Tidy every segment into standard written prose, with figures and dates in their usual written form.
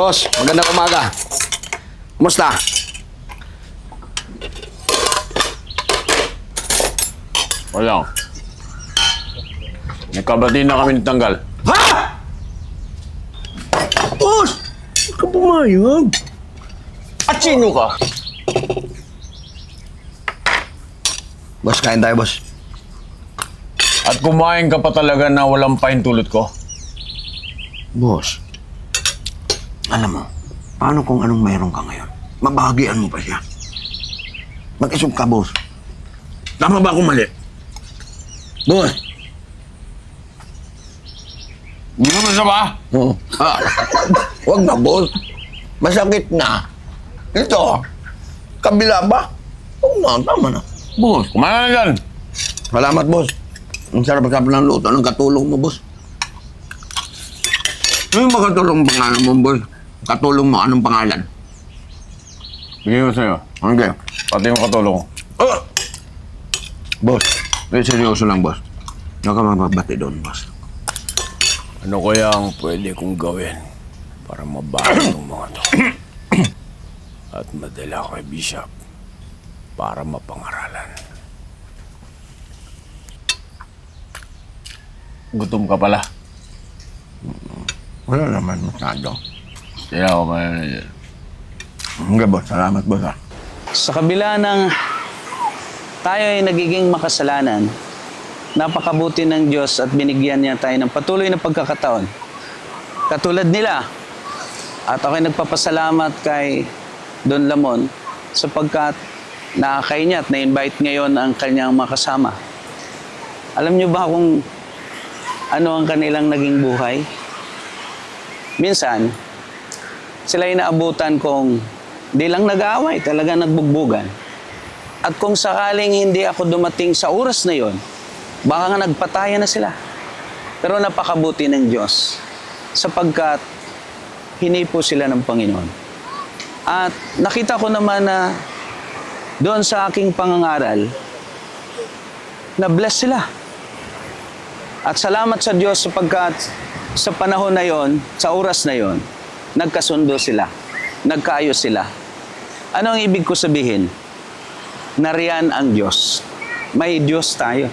Boss, magandang umaga. Kumusta? Wala. Nagkabati na kami ng tanggal. Ha? Boss! Huwag ka pumayag. At sino ka? Boss, kain tayo, boss. At kumain ka pa talaga na walang pahintulot ko. Boss, alam mo, paano kung anong mayroon ka ngayon? Mabahagian mo pa siya. Mag-isip ka, boss. Tama ba ako mali? Boss! Hindi mo masama? Oo. Huwag na, boss. Masakit na. Ito, kabila ba? Oo na, tama na. Boss, kumain na dyan. Salamat, boss. Ang sarap-sarap ng luto ng katulong mo, boss. Ano ba katulong pangalan mo, boss? Katulong mo, anong pangalan? Bigay ko sa'yo. Okay. Pati yung katulong ko. Oh! Boss, seryoso lang, boss. Huwag ka mababati doon, boss. Ano kaya ang pwede kong gawin para mabago ng mga to? At madala ko kay Bishop para mapangaralan. Gutom ka pala. Wala naman masyado. Kaya ako kaya na dyan. Okay, boss. Salamat, boss, ha. Sa kabila ng tayo ay nagiging makasalanan, napakabuti ng Diyos at binigyan niya tayo ng patuloy na pagkakataon. Katulad nila. At ako'y nagpapasalamat kay Don Lamon sapagkat nakakay niya at na-invite ngayon ang kanyang makasama. Alam niyo ba kung ano ang kanilang naging buhay? Minsan, sila ay naabutan kung di lang nag-aaway, talaga nagbugbugan. At kung sakaling hindi ako dumating sa oras na yon, baka nga nagpatayan na sila. Pero napakabuti ng Diyos sapagkat hinipo sila ng Panginoon. At nakita ko naman na doon sa aking pangangaral, na bless sila. At salamat sa Diyos sapagkat sa panahon na yon, sa oras na yon, nagkasundo sila, nagkaayos sila. Ano ang ibig ko sabihin? Nariyan ang Diyos. May Diyos tayo.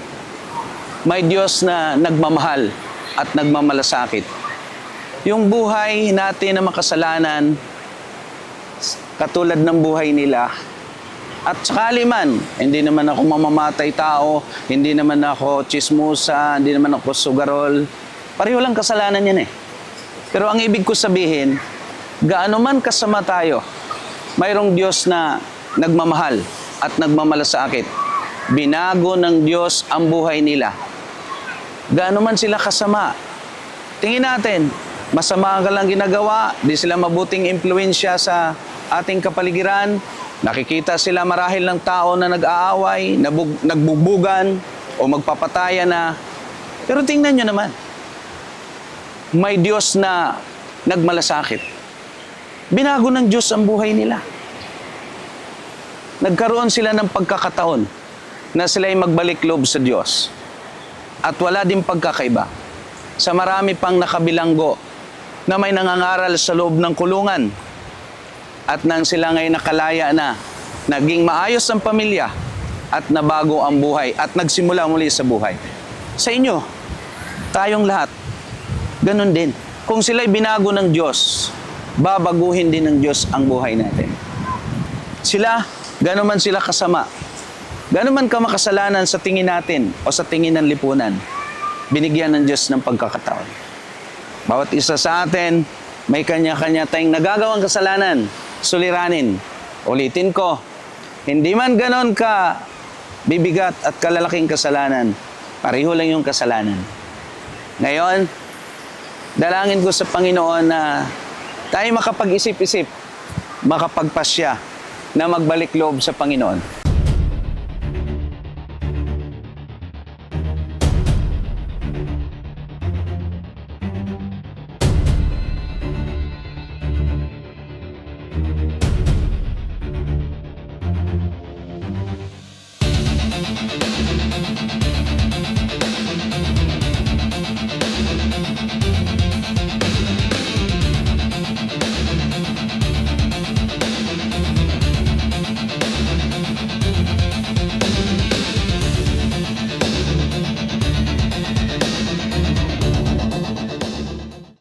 May Diyos na nagmamahal at nagmamalasakit. Yung buhay natin na makasalanan, katulad ng buhay nila, at sakali man, hindi naman ako mamamatay tao, hindi naman ako chismosa, hindi naman ako sugarol. Pareho lang kasalanan yan eh. Pero ang ibig ko sabihin, gaano man kasama tayo, mayroong Diyos na nagmamahal at nagmamalasakit. Binago ng Diyos ang buhay nila. Gaano man sila kasama. Tingin natin, masama ka lang ginagawa, di sila mabuting impluensya sa ating kapaligiran, nakikita sila marahil ng tao na nag-aaway, nagbugbugan, o magpapataya na. Pero tingnan nyo naman, may Diyos na nagmalasakit. Binago ng Diyos ang buhay nila. Nagkaroon sila ng pagkakataon na sila'y magbalik loob sa Diyos. At wala din pagkakaiba sa marami pang nakabilanggo na may nangangaral sa loob ng kulungan. At nang sila ngayon nakalaya na, naging maayos ang pamilya at nabago ang buhay at nagsimula muli sa buhay. Sa inyo, tayong lahat, ganun din. Kung sila'y binago ng Diyos, babaguhin din ng Diyos ang buhay natin. Sila, gano'n man sila kasama, gano'n man ka makasalanan sa tingin natin o sa tingin ng lipunan, binigyan ng Diyos ng pagkakataon. Bawat isa sa atin, may kanya-kanya tayong nagagawang kasalanan, suliranin. Ulitin ko, hindi man gano'n ka bibigat at kalalaking kasalanan, pareho lang yung kasalanan. Ngayon, dalangin ko sa Panginoon na tayo makapag-isip-isip, makapagpasya na magbalik loob sa Panginoon.